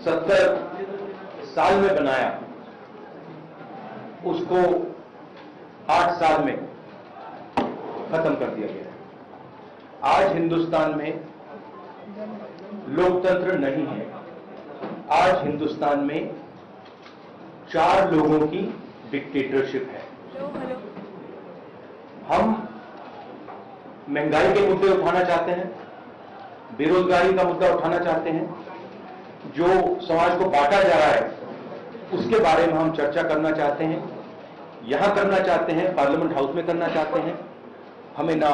70 साल में बनाया उसको 8 साल में खत्म कर दिया गया। आज हिंदुस्तान में लोकतंत्र नहीं है। आज हिंदुस्तान में 4 लोगों की डिक्टेटरशिप है। हम महंगाई के मुद्दे उठाना चाहते हैं, बेरोजगारी का मुद्दा उठाना चाहते हैं, जो समाज को बांटा जा रहा है उसके बारे में हम चर्चा करना चाहते हैं, यहां करना चाहते हैं, पार्लियामेंट हाउस में करना चाहते हैं। हमें ना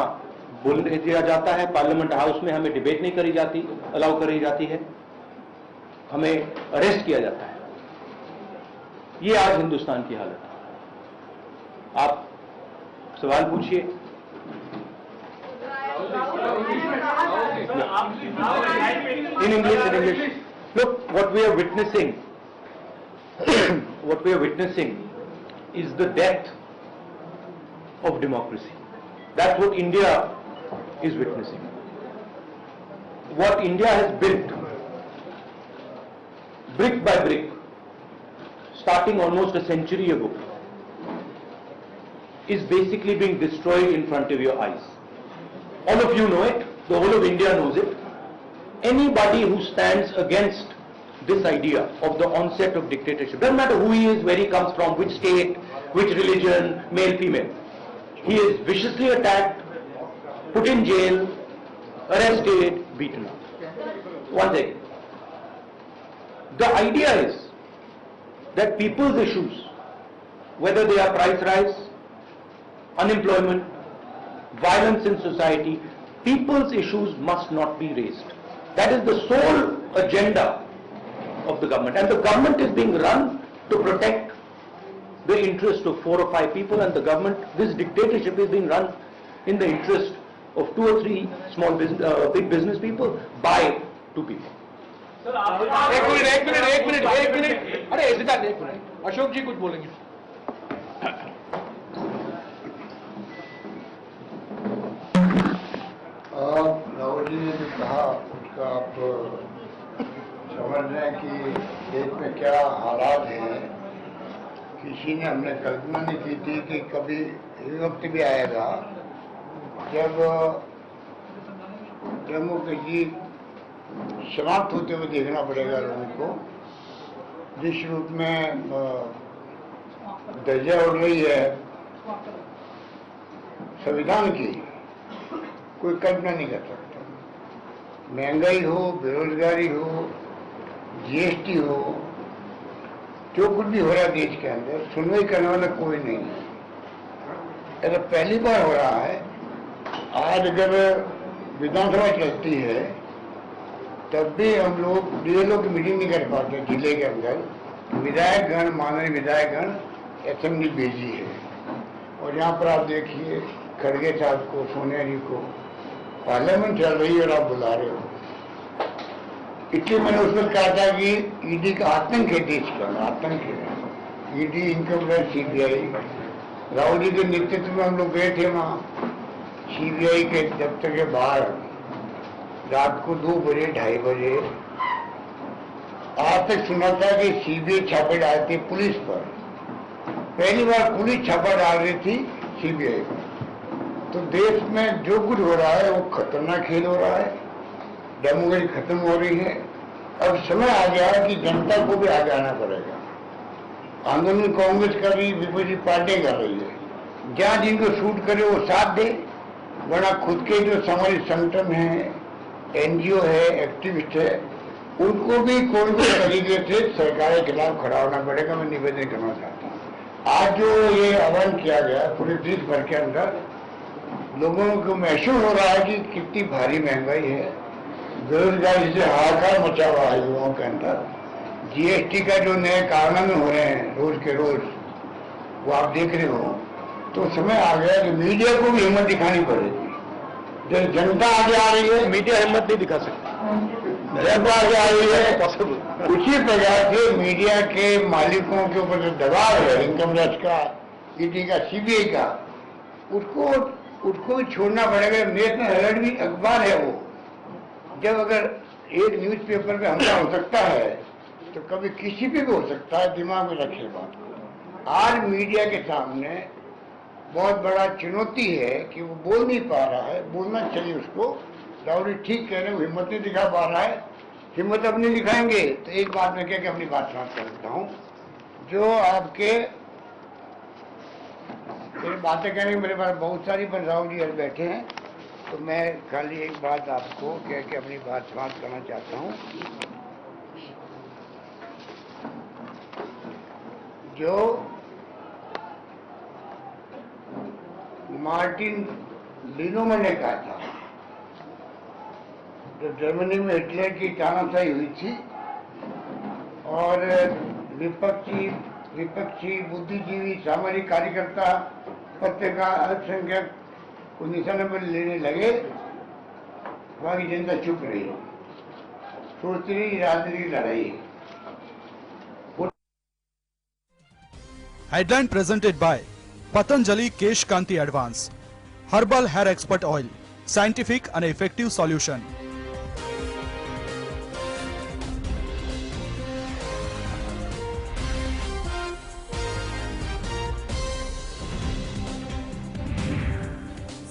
बोलने दिया जाता है, पार्लियामेंट हाउस में हमें डिबेट नहीं करी जाती, अलाउ करी जाती है, हमें अरेस्ट किया जाता है। ये आज हिंदुस्तान की हालत है। आप सवाल पूछिए। In English. Look, what we are witnessing is the death of democracy. That's what India is witnessing. What India has built, brick by brick, starting almost a century ago, is basically being destroyed in front of your eyes. All of you know it, the whole of India knows it. Anybody who stands against this idea of the onset of dictatorship, doesn't matter who he is, where he comes from, which state, which religion, male, female, he is viciously attacked, put in jail, arrested, beaten up. One thing, the idea is that people's issues, whether they are price rise, unemployment, violence in society, people's issues must not be raised. That is the sole agenda of the government, and the government is being run to protect the interest of 4 or 5 people, and the government, this dictatorship is being run in the interest of 2 or 3 small business, big business people by 2 people. एक minute अरे सिद्धार्थ एक minute, Ashok जी कुछ बोलेंगे। राहुल जी ने जो कहा उसका आप समझ रहे हैं कि देश में क्या हालात हैं। किसी ने हमने कल्पना नहीं की थी कि कभी ये वक्त भी आएगा जब डेमोक्रेसी समाप्त होते हुए देखना पड़ेगा लोगों को। जिस रूप में दर्जा उड़ रही है संविधान की, कोई कल्पना नहीं कर सकता। महंगाई हो, बेरोजगारी हो, जीएसटी हो, जो कुछ भी हो रहा है देश के अंदर, सुनवाई करने वाला कोई नहीं है। ऐसा पहली बार हो रहा है। आज अगर विधानसभा चलती है तब भी हम लोग डीएलओ की मीटिंग नहीं कर पाते। जिले के अंदर विधायकगण, माननीय विधायकगण असेंबली भेजी है, और यहाँ पर आप देखिए खड़गे साहब को, सोनिया जी को, पार्लियामेंट चल रही है और आप बुला रहे हो। इसलिए मैंने उसमें कहा था कि ईडी का आतंक है देश का, आतंक है। ED, income tax, CBI, Rahul ji के नेतृत्व में हम लोग गए थे वहाँ सीबीआई के दफ्तर के बाहर रात को 2 बजे 2:30 बजे। आज तक सुना था कि सीबीआई छापे डालती पुलिस पर, पहली बार पुलिस छापा डाल रही थी सीबीआई पर। तो देश में जो कुछ हो रहा है वो खतरनाक खेल हो रहा है, डेमोक्रेसी खत्म हो रही है। अब समय आ गया है कि जनता को भी आगे आना पड़ेगा। आंदोलन कांग्रेस कर रही, विपक्षी पार्टियां कर रही है। जहाँ जिनको सूट करे वो साथ दे, वरना खुद के जो सामाजिक संगठन है, एनजीओ है, एक्टिविस्ट है, उनको भी कोई भी तरीके से सरकार के खिलाफ खड़ा होना पड़ेगा। मैं निवेदन करना चाहता हूँ। आज जो ये आह्वान किया गया पूरे देश भर के अंदर, लोगों को महसूस हो रहा है कि कितनी भारी महंगाई है, बेरोजगारी से हाहाकार मचा हुआ है युवाओं के अंदर। जीएसटी का जो नए कारनामे हो रहे हैं रोज के रोज, वो आप देख रहे हो। तो समय आ गया कि मीडिया को भी हिम्मत दिखानी पड़ेगी। जब जनता आगे आ रही है, मीडिया हिम्मत नहीं दिखा सकती। जनता आगे आ रही है, उसी प्रकार से मीडिया के मालिकों के ऊपर जो दबाव है, इनकम टैक्स का, ईडी का, सीबीआई का, उसको भी छोड़ना पड़ेगा। नेशनल हेराल्ड भी अखबार है वो। जब अगर एक न्यूज़पेपर पे हमला हो सकता है तो कभी किसी पे भी हो सकता है, दिमाग में रखिए बात को। आज मीडिया के सामने बहुत बड़ा चुनौती है कि वो बोल नहीं पा रहा है, बोलना चाहिए उसको। राहुल ठीक कह रहे हैं, हिम्मत नहीं दिखा पा रहा है, हिम्मत अब नहीं दिखाएंगे तो एक बात मैं कह के अपनी बात समाप्त कर देता हूँ। जो आपके मेरी बातें कहने मेरे पास बहुत सारी, पर राहुल जी आज बैठे हैं तो मैं खाली एक बात आपको कह के अपनी बात समाप्त करना चाहता हूँ। जो मार्टिन लिनोमन ने कहा था, जब जर्मनी में हिटलर की तानाशाही हुई थी और विपक्षी बुद्धिजीवी, सामाजिक कार्यकर्ता, पत्रकार, अल्पसंख्यक को निशाने पर लेने लगे, वहां की जनता चुप रही, सोचती रही राजनीतिक लड़ाई। Headline presented by Patanjali Kesh Kanti Advance, Herbal Hair Expert Oil, scientific and effective solution.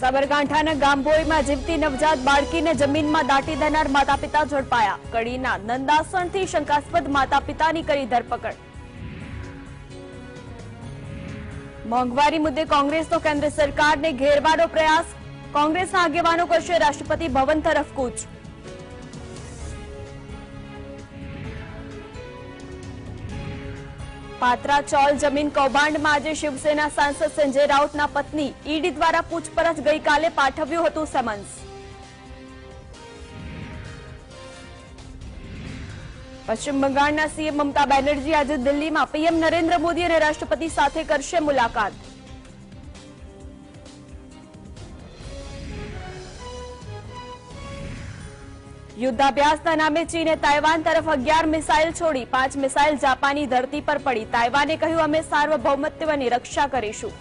સાબરકાંઠાના ગામભોઈમાં જીવતી નવજાત બાળકીને જમીનમાં દાટી દેનાર માતા પિતા ઝડપાયા. કડીના નંદાસણથી શંકાસ્પદ માતા પિતાની કરી ધરપકડ. મોંઘવારી મુદ્દે કોંગ્રેસનો કેન્દ્ર સરકારને ઘેરવાનો પ્રયાસ. કોંગ્રેસના આગેવાનો કરશે રાષ્ટ્રપતિ ભવન તરફ કૂચ. પાત્રા ચોલ જમીન કૌભાંડમાં આજે શિવસેના સાંસદ સંજય રાઉતના પત્ની ઈડી દ્વારા પૂછપરછ ગઈકાલે પાઠવ્યું હતું સમન્સ. પશ્ચિમ બંગાળના સીએમ મમતા બેનર્જી આજે દિલ્હીમાં પીએમ નરેન્દ્ર મોદી અને રાષ્ટ્રપતિ સાથે કરશે મુલાકાત. युद्धाभ्यासના નામે ચીને તાઇવાન તરફ 11 મિસાઇલ છોડી. 5 મિસાઇલ જાપાની ધરતી પર પડી. તાઇવાને કહ્યું, અમે સાર્વભૌમત્વની રક્ષા કરીશું.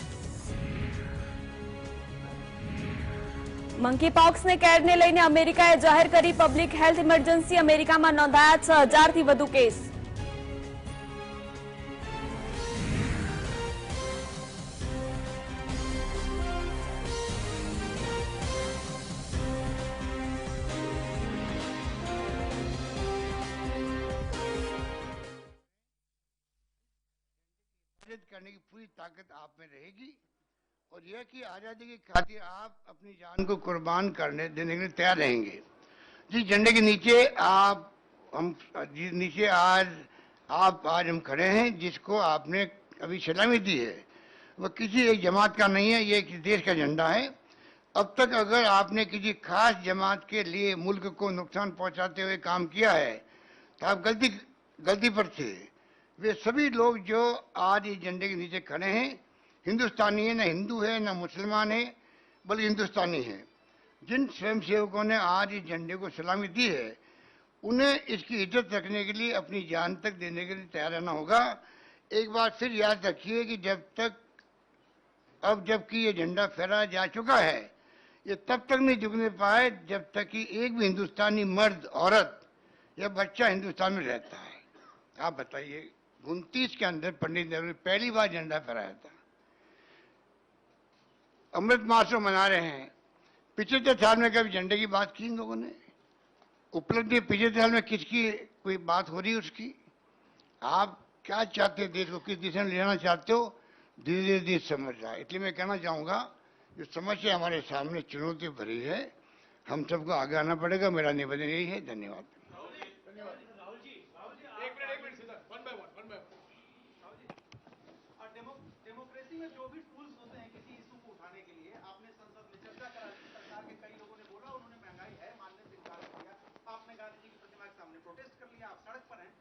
મંકી પોક્સને કેરને લઈને અમેરિકાએ જાહેર કરી પબ્લિક હેલ્થ ઇમરજન્સી. અમેરિકામાં નોંધાયા 6000થી વધુ કેસ. करने की पूरी ताकत आप में रहेगी और यह कि आजादी की खातिर आप अपनी जान को कुर्बान करने देने के लिए तैयार रहेंगे। जिस झंडे के नीचे आज हम खड़े हैं, जिसको आपने अभी सलामी दी है, वह किसी एक जमात का नहीं है, ये किसी देश का झंडा है। अब तक अगर आपने किसी खास जमात के लिए मुल्क को नुकसान पहुंचाते हुए काम किया है तो आप गलती पर थे। वे सभी लोग जो आज इस झंडे के नीचे खड़े हैं हिंदुस्तानी है, न हिंदू है न मुसलमान है, बल्कि हिंदुस्तानी है। जिन स्वयंसेवकों ने आज इस झंडे को सलामी दी है उन्हें इसकी इज्जत रखने के लिए अपनी जान तक देने के लिए तैयार रहना होगा। एक बात फिर याद रखिए कि जबकि ये झंडा फहराया जा चुका है, ये तब तक नहीं झुकने पाए जब तक कि एक भी हिंदुस्तानी मर्द, औरत या बच्चा हिंदुस्तान में रहता है। आप बताइए, 29 के अंदर पंडित नेहरू ने पहली बार झंडा फहराया था। अमृत महोत्सव मना रहे हैं, पिछले साल में कभी झंडे की बात की इन लोगों ने? उपलब्धि पिछले साल में किसकी कोई बात हो रही है उसकी? आप क्या चाहते हैं, देश को किस दिशा में ले जाना चाहते हो, धीरे धीरे देश समझ रहा है। इसलिए मैं कहना चाहूंगा जो समस्या हमारे सामने चुनौती भरी है, हम सबको आगे आना पड़ेगा। मेरा निवेदन यही है। धन्यवाद। डेमोक्रेसी में जो भी टूल्स होते हैं किसी इशू को उठाने के लिए, आपने संसद में चर्चा करा दी, सरकार के कई लोगों ने बोला, उन्होंने महंगाई है मानने से इनकार किया, आपने गांधी जी की प्रतिमा के सामने प्रोटेस्ट कर लिया, आप सड़क पर हैं।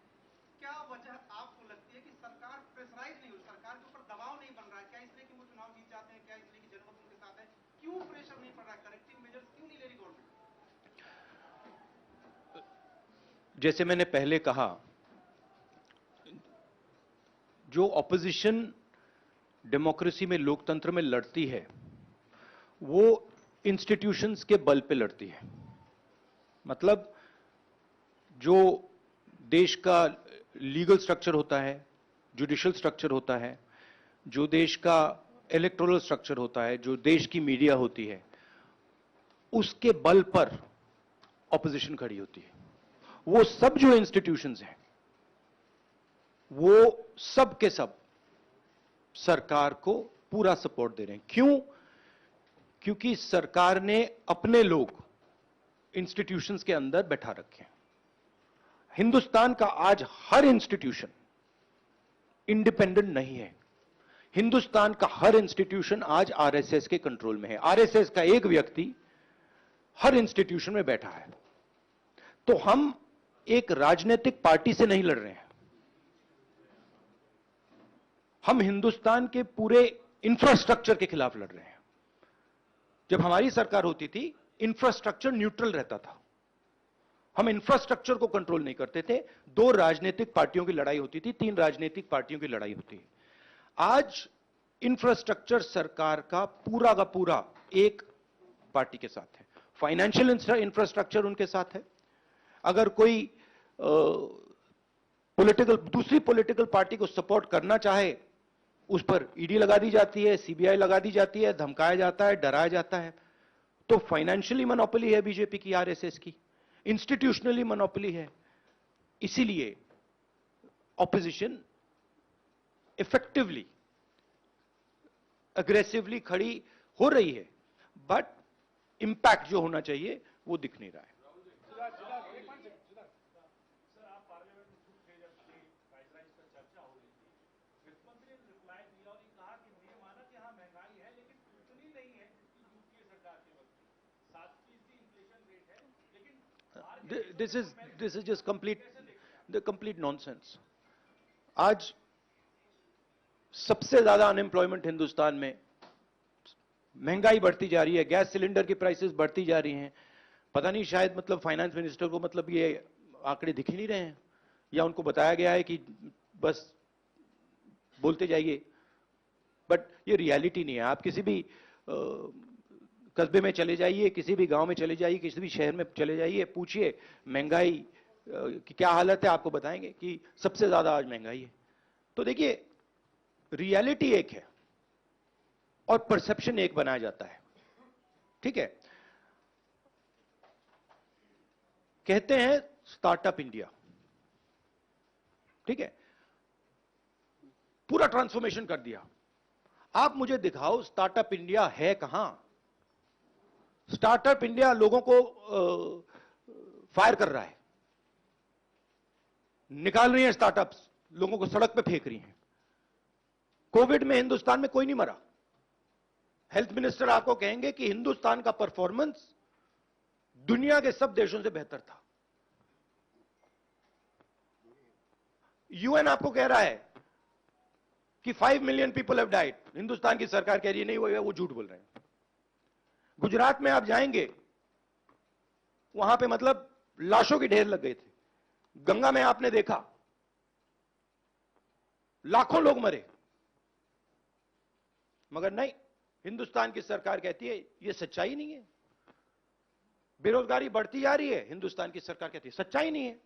क्या वजह आपको लगती है कि सरकार प्रेशराइज नहीं हुई, सरकार के ऊपर दबाव नहीं बन रहा है? क्या इसलिए कि वो चुनाव जीत जाते हैं? क्या इसलिए कि जनमत उनके साथ है? क्यों प्रेशर नहीं पड़ रहा है? करेक्टिव मेजर्स क्यों नहीं ले रही गवर्नमेंट? जैसे मैंने पहले कहा, जो ऑपोजिशन डेमोक्रेसी में, लोकतंत्र में लड़ती है, वो इंस्टीट्यूशंस के बल पे लड़ती है। मतलब जो देश का लीगल स्ट्रक्चर होता है, जुडिशियल स्ट्रक्चर होता है, जो देश का इलेक्टोरल स्ट्रक्चर होता है, जो देश की मीडिया होती है, उसके बल पर ऑपोजिशन खड़ी होती है। वो सब जो इंस्टीट्यूशंस हैं, वो सब के सब सरकार को पूरा सपोर्ट दे रहे हैं। क्यों? क्योंकि सरकार ने अपने लोग इंस्टीट्यूशंस के अंदर बैठा रखे हैं। हिंदुस्तान का आज हर इंस्टीट्यूशन इंडिपेंडेंट नहीं है। हिंदुस्तान का हर इंस्टीट्यूशन आज आरएसएस के कंट्रोल में है। आरएसएस का एक व्यक्ति हर इंस्टीट्यूशन में बैठा है। तो हम एक राजनीतिक पार्टी से नहीं लड़ रहे हैं, हम हिंदुस्तान के पूरे इंफ्रास्ट्रक्चर के खिलाफ लड़ रहे हैं। जब हमारी सरकार होती थी, इंफ्रास्ट्रक्चर न्यूट्रल रहता था, हम इंफ्रास्ट्रक्चर को कंट्रोल नहीं करते थे। 2 राजनीतिक पार्टियों की लड़ाई होती थी, 3 राजनीतिक पार्टियों की लड़ाई होती है। आज इंफ्रास्ट्रक्चर सरकार का पूरा एक पार्टी के साथ है। फाइनेंशियल इंफ्रास्ट्रक्चर उनके साथ है। अगर कोई दूसरी पॉलिटिकल पार्टी को सपोर्ट करना चाहे, उस पर ईडी लगा दी जाती है, सीबीआई लगा दी जाती है, धमकाया जाता है, डराया जाता है। तो फाइनेंशियली मोनोपोली है बीजेपी की, आरएसएस की, इंस्टीट्यूशनली मोनोपोली है। इसीलिए ऑपोजिशन इफेक्टिवली, अग्रेसिवली खड़ी हो रही है, बट इंपैक्ट जो होना चाहिए वो दिख नहीं रहा है। This is just complete nonsense. आज सबसे ज्यादा अनएम्प्लॉयमेंट हिंदुस्तान में, महंगाई बढ़ती जा रही है, गैस सिलेंडर की प्राइसेस बढ़ती जा रही हैं। पता नहीं, शायद मतलब फाइनेंस मिनिस्टर को मतलब ये आंकड़े दिख ही नहीं रहे हैं, या उनको बताया गया है कि बस बोलते जाइए, बट ये रियलिटी नहीं है। आप किसी भी कस्बे में चले जाइए, किसी भी गांव में चले जाइए, किसी भी शहर में चले जाइए, पूछिए महंगाई की क्या हालत है, आपको बताएंगे कि सबसे ज्यादा आज महंगाई है। तो देखिए, रियलिटी एक है और परसेप्शन एक बनाया जाता है, ठीक है। कहते हैं स्टार्टअप इंडिया, ठीक है, पूरा ट्रांसफॉर्मेशन कर दिया। आप मुझे दिखाओ स्टार्टअप इंडिया है कहां? स्टार्टअप इंडिया लोगों को फायर कर रहा है, निकाल रही है स्टार्टअप्स, लोगों को सड़क पे फेंक रही हैं। कोविड में हिंदुस्तान में कोई नहीं मरा। हेल्थ मिनिस्टर आपको कहेंगे कि हिंदुस्तान का परफॉर्मेंस दुनिया के सब देशों से बेहतर था। यूएन आपको कह रहा है कि 5 million people have died. Hindustan की सरकार कह रही है नहीं हुआ, वो झूठ बोल रहे हैं। गुजरात में आप जाएंगे, वहां पे मतलब लाशों के ढेर लग गए थे। गंगा में आपने देखा लाखों लोग मरे, मगर नहीं, हिंदुस्तान की सरकार कहती है यह सच्चाई नहीं है। बेरोजगारी बढ़ती जा रही है, हिंदुस्तान की सरकार कहती है सच्चाई नहीं है।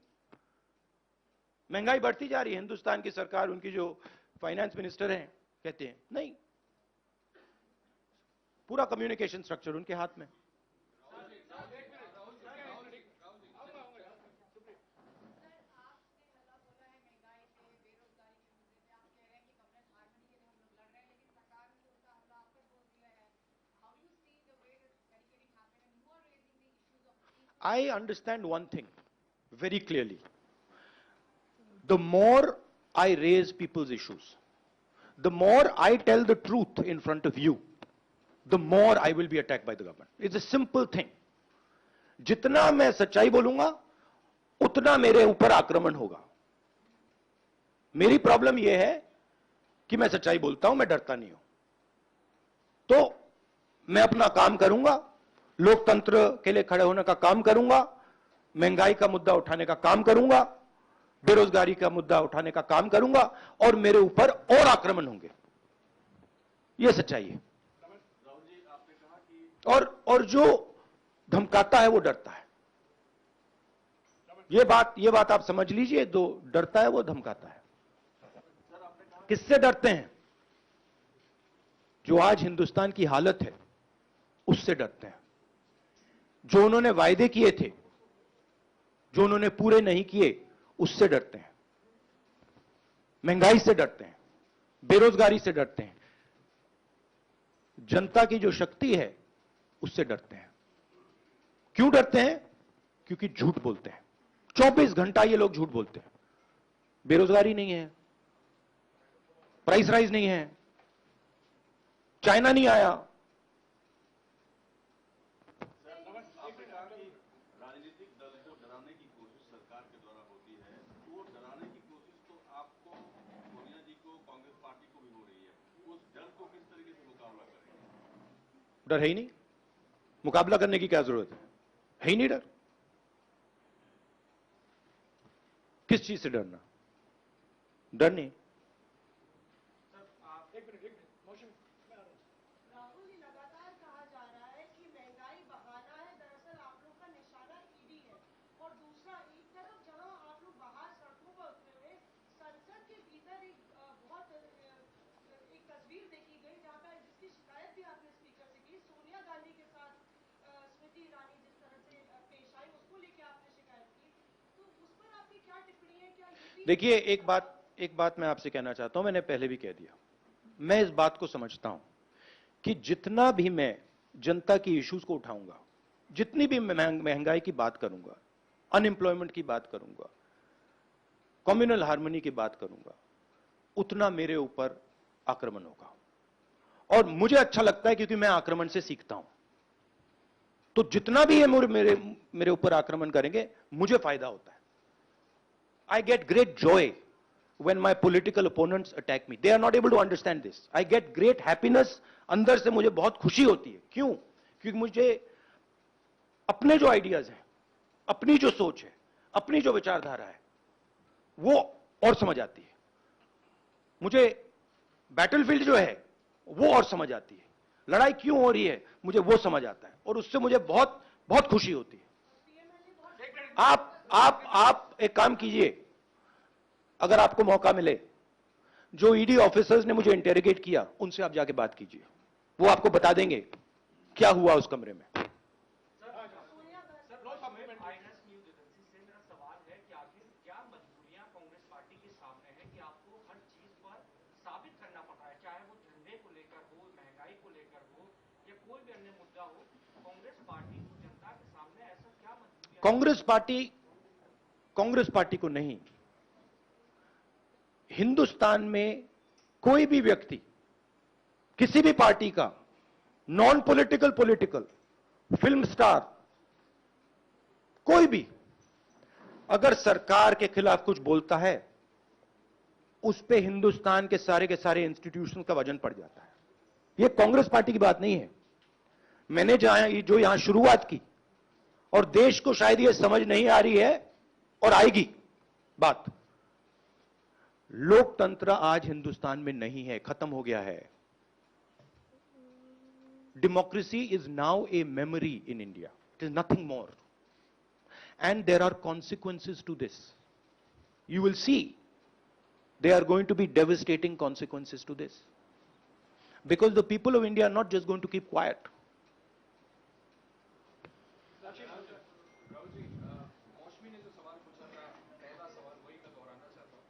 महंगाई बढ़ती जा रही है, हिंदुस्तान की सरकार, उनकी जो फाइनेंस मिनिस्टर हैं, कहते हैं नहीं। पूरा कम्युनिकेशन स्ट्रक्चर उनके हाथ में। I understand one thing very clearly. The more I raise people's issues, the more I tell the truth in front of you, the more I will be attacked by the government. It's a simple thing. जितना मैं सच्चाई बोलूंगा, उतना मेरे ऊपर आक्रमण होगा। मेरी प्रॉब्लम यह है कि मैं सच्चाई बोलता हूं, मैं डरता नहीं हूं। तो मैं अपना काम करूंगा, लोकतंत्र के लिए खड़े होने का काम करूंगा, महंगाई का मुद्दा उठाने का काम करूंगा, बेरोजगारी का मुद्दा उठाने का काम करूंगा, और मेरे ऊपर और आक्रमण होंगे। यह सच्चाई है। और जो धमकाता है वो डरता है। ये बात आप समझ लीजिए, जो डरता है वो धमकाता है। किससे डरते हैं? जो आज हिंदुस्तान की हालत है उससे डरते हैं। जो उन्होंने वायदे किए थे, जो उन्होंने पूरे नहीं किए, उससे डरते हैं। महंगाई से डरते हैं, बेरोजगारी से डरते हैं, जनता की जो शक्ति है उससे डरते हैं। क्यों डरते हैं? क्योंकि झूठ बोलते हैं। 24 घंटा ये लोग झूठ बोलते हैं। बेरोजगारी नहीं है, प्राइस राइज नहीं है, चाइना नहीं आया। राजनीतिक दल को डराने की कोशिश सरकार के द्वारा होती है, वो डराने की कोशिश तो आपको, सोनिया जी को, कांग्रेस पार्टी को भी हो रही है। उस डर को किस तरीके से मुकाबला करेंगे? डर है ही नहीं, मुकाबला करने की क्या जरूरत है ही नहीं डर। किस चीज से डरना? डर नहीं। राहुल, ये लगातार कहा जा रहा है कि महंगाई बहाना है, दरअसल आप लोग का निशाना ईडी है। और दूसरा, एक तरफ जहां आप लोग बाहर सड़कों पर उतरे हुए, संसद के भीतर एक तस्वीर देखी गई जहां पर, जिसकी शिकायत भी आपने स्पीकर से की, सोनिया गांधी के साथ स्मृति ईरानी जिस तरह से पेश आई, उसको लेकर आपने शिकायत की, तो उस पर आपकी क्या टिप्पणी है? क्या ये भी देखिए, एक बात मैं आपसे कहना चाहता हूं, मैंने पहले भी कह दिया। मैं इस बात को समझता हूं कि जितना भी मैं जनता की इश्यूज को उठाऊंगा, जितनी भी महंगाई की बात करूंगा, अनएम्प्लॉयमेंट की बात करूंगा, कम्युनल हार्मनी की बात करूंगा, उतना मेरे ऊपर आक्रमण होगा। और मुझे अच्छा लगता है क्योंकि मैं आक्रमण से सीखता हूं। तो जितना भी ये मेरे ऊपर आक्रमण करेंगे, मुझे फायदा होता है। I get great joy when my political opponents attack me. They are not able to understand this. I get great happiness. अंदर से मुझे बहुत खुशी होती है। क्यों? क्योंकि मुझे अपने जो आइडियाज हैं, अपनी जो सोच है, अपनी जो विचारधारा है, वो और समझ आती है। मुझे बैटलफील्ड जो है वो और समझ आती है। लड़ाई क्यों हो रही है मुझे वो समझ आता है, और उससे मुझे बहुत बहुत खुशी होती है। आप एक काम कीजिए, अगर आपको मौका मिले, जो ईडी ऑफिसर्स ने मुझे इंटेरोगेट किया, उनसे आप जाके बात कीजिए। वो आपको बता देंगे क्या हुआ उस कमरे में। कांग्रेस पार्टी को नहीं, हिंदुस्तान में कोई भी व्यक्ति, किसी भी पार्टी का, non political, political, film star, कोई भी अगर सरकार के खिलाफ कुछ बोलता है, उस पे हिंदुस्तान के सारे इंस्टीट्यूशन का वजन पड़ जाता है। यह कांग्रेस पार्टी की बात नहीं है। मैंने जो यहां शुरुआत की, और देश को शायद यह समझ नहीं आ रही है और आएगी बात, लोकतंत्र आज हिंदुस्तान में नहीं है, खत्म हो गया है। Democracy is now a memory in India, it is nothing more, and there are consequences to this. You will see there are going to be devastating consequences to this, because the people of India are not just going to keep quiet. Rahul ji, Mausami ने जो सवाल पूछा था, पहला सवाल वही का दोहराना चाहता हूँ।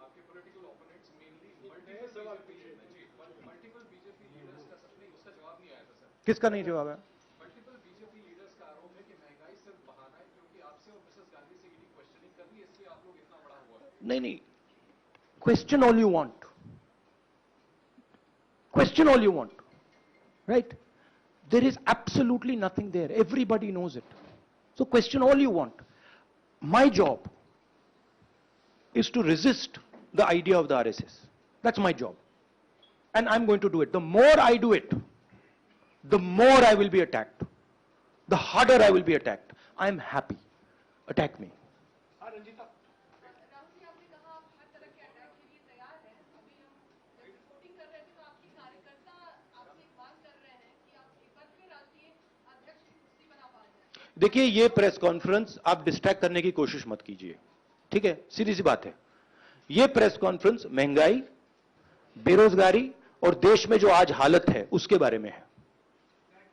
आपके political opponents mainly multiple BJP leaders का नहीं, उसका जवाब नहीं आया था सर। किसका नहीं जवाब है? मल्टीपल बीजेपी लीडर्स का आरोप है कि महंगाई सिर्फ बहाना है, क्योंकि आपसे और मिसेस गांधी से ईडी क्वेश्चनिंग कर रही है, इसलिए आप लोग इतना बड़ा हुआ है। नहीं, question all you want, question all you want, right? There is absolutely nothing there, everybody knows it. So question all you want. My job is to resist the idea of the RSS. That's my job, and I'm going to do it. The more I do it, the more I will be attacked, the harder I will be attacked. I'm happy, attack me. Rahul ji, आपने कहा आप हर तरह के attack के लिए तैयार हैं। अभी हम जब रिपोर्टिंग कर रहे थे तो आपकी कार्यकर्ता आपसे एक मांग कर रहे हैं कि आप एक बार फिर राष्ट्रीय अध्यक्ष की कुर्सी बना पा जाए। देखिए, ये प्रेस कॉन्फ्रेंस आप डिस्ट्रैक्ट करने की कोशिश मत कीजिए, ठीक है? सीधी सी बात है। ये प्रेस कॉन्फ्रेंस महंगाई, बेरोजगारी और देश में जो आज हालत है उसके बारे में है।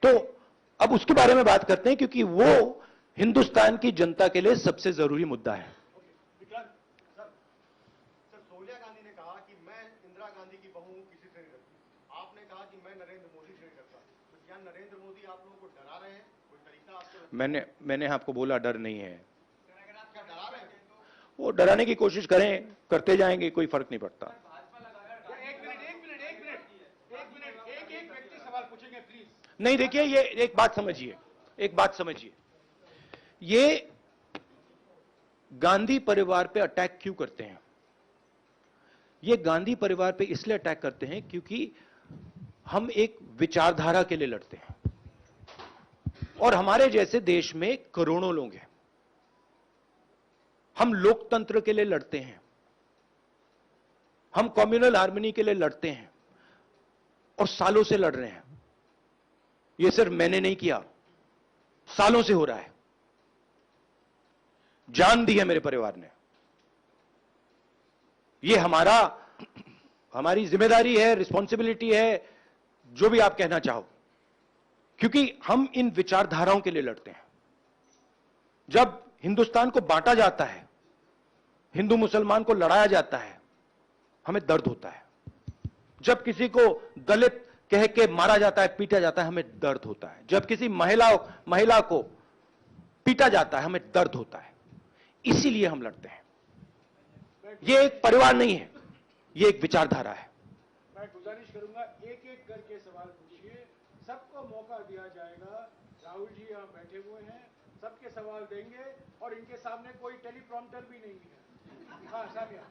तो अब उसके बारे में बात करते हैं, क्योंकि वो हिंदुस्तान की जनता के लिए सबसे जरूरी मुद्दा है। सर, सोनिया गांधी ने कहा कि मैं इंदिरा गांधी की बहू हूं, किसी से नहीं डरती। आपने कहा कि मैं नरेंद्र मोदी से नहीं डरता। तो क्या नरेंद्र मोदी आप लोगों को डरा रहे हैं? कोई तरीका आपको मैंने आपको बोला डर नहीं है। क्या डरा रहे हैं? वो डराने की कोशिश करें, करते जाएंगे, कोई फर्क नहीं पड़ता। एक व्यक्ति सवाल पूछेंगे प्लीज। नहीं, देखिए, ये एक बात समझिए, ये गांधी परिवार पे अटैक क्यों करते हैं? ये गांधी परिवार पे इसलिए अटैक करते हैं क्योंकि हम एक विचारधारा के लिए लड़ते हैं, और हमारे जैसे देश में करोड़ों लोग हैं। हम लोकतंत्र के लिए लड़ते हैं, हम कम्युनल हार्मनी के लिए लड़ते हैं, और सालों से लड़ रहे हैं। ये सिर्फ मैंने नहीं किया, सालों से हो रहा है। जान दी है मेरे परिवार ने। ये हमारी जिम्मेदारी है, रिस्पॉन्सिबिलिटी है, जो भी आप कहना चाहो, क्योंकि हम इन विचारधाराओं के लिए लड़ते हैं। जब हिंदुस्तान को बांटा जाता है, हिंदू मुसलमान को लड़ाया जाता है, हमें दर्द होता है। जब किसी को दलित कह के मारा जाता है, पीटा जाता है, हमें दर्द होता है। जब किसी महिला को पीटा जाता है, हमें दर्द होता है। इसीलिए हम लड़ते हैं। ये एक परिवार नहीं है, ये एक विचारधारा है। मैं गुजारिश करूंगा, एक एक करके सवाल पूछिए, सबको मौका दिया जाएगा। राहुल जी यहाँ बैठे हुए हैं, सबके सवाल देंगे, और इनके सामने कोई टेलीप्रॉम्प्टर भी नहीं है। हाँ, Samia.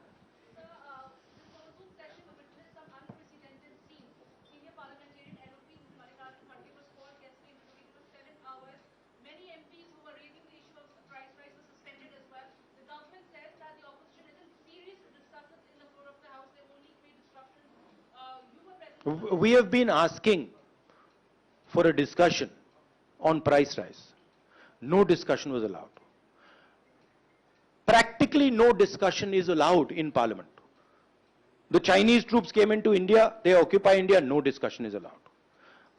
We have been asking for a discussion on price rise. No discussion was allowed. Practically no discussion is allowed in parliament. The Chinese troops came into India, they occupy India, no discussion is allowed.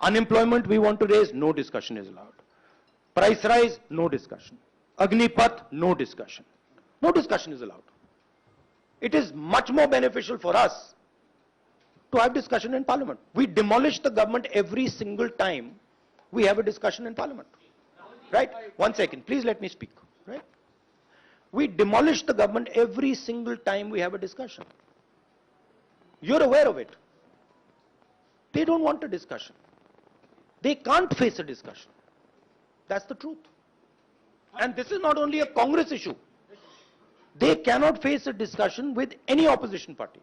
Unemployment we want to raise, no discussion is allowed. Price rise, no discussion. Agnipath, no discussion. No discussion is allowed. It is much more beneficial for us to have discussion in parliament. We demolish the government every single time we have a discussion in parliament. Right? 1 second, please let me speak. Right? We demolish the government every single time we have a discussion. You're aware of it. They don't want a discussion. They can't face a discussion. That's the truth. And this is not only a Congress issue. They cannot face a discussion with any opposition party.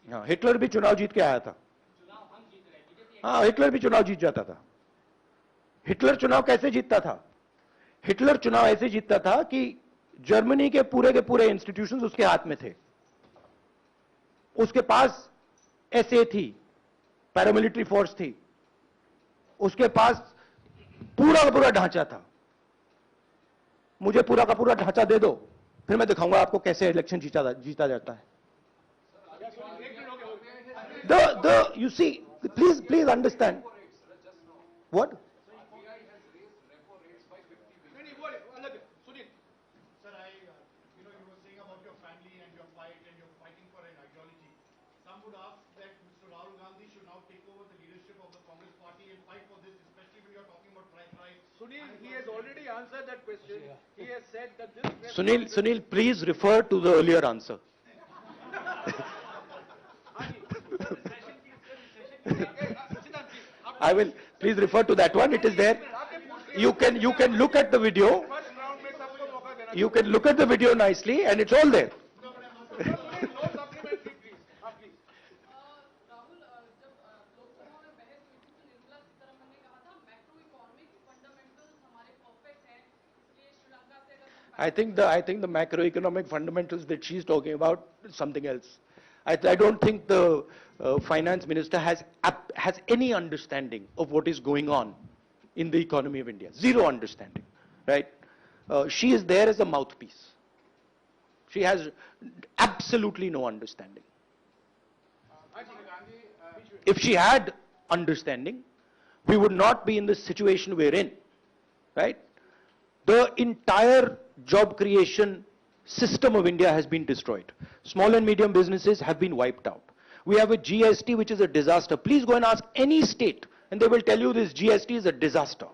हाँ, Hitler भी चुनाव जीत के आया था। हाँ, Hitler भी चुनाव जीत जाता था। हिटलर चुनाव कैसे जीतता था? हिटलर चुनाव ऐसे जीतता था कि जर्मनी के पूरे इंस्टीट्यूशंस उसके हाथ में थे। उसके पास एसए थी, पैरामिलिट्री फोर्स थी, उसके पास पूरा का पूरा ढांचा था। मुझे पूरा का पूरा ढांचा दे दो, फिर मैं दिखाऊंगा आपको कैसे इलेक्शन जीता जाता है। You see, please understand. What? Sir, you were saying about your family and your fight, and you're fighting for an ideology. Some would ask that Mr. Rahul Gandhi should now take over the leadership of the Congress party and fight for this, especially when you're talking about price rise. Sunil, he has already answered that question. He has said that this... Sunil, please refer to the earlier answer. I will, please refer to that one, it is there. You can look at the video. You can look at the video nicely and it's all there. I think the macroeconomic fundamentals that she's talking about is something else. I don't think the finance minister has any understanding of what is going on in the economy of India. Zero understanding, right? She is there as a mouthpiece. She has absolutely no understanding. If she had understanding, we would not be in the situation we're in, right? The entire job creation system of India has been destroyed. Small and medium businesses have been wiped out. We have a GST which is a disaster. Please go and ask any state and they will tell you this GST is a disaster,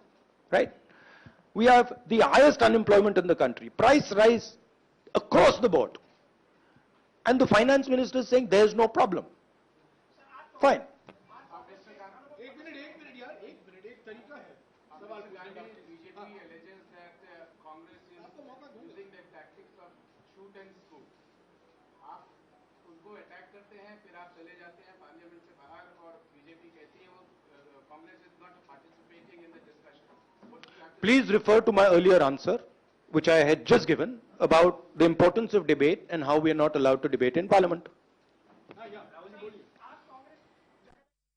right? We have the highest unemployment in the country. Price rise across the board. And the finance minister is saying there is no problem. Fine. BJP alleges that Congress is using the tactics of shoot and scoop. आप उनको attack करते हैं, फिर आप चले जाते हैं parliament से बाहर और बीजेपी कहती है वो Congress is not participating in the discussion. Please refer to my earlier answer, which I had just given, about the importance of debate and how we are not allowed to debate in Parliament.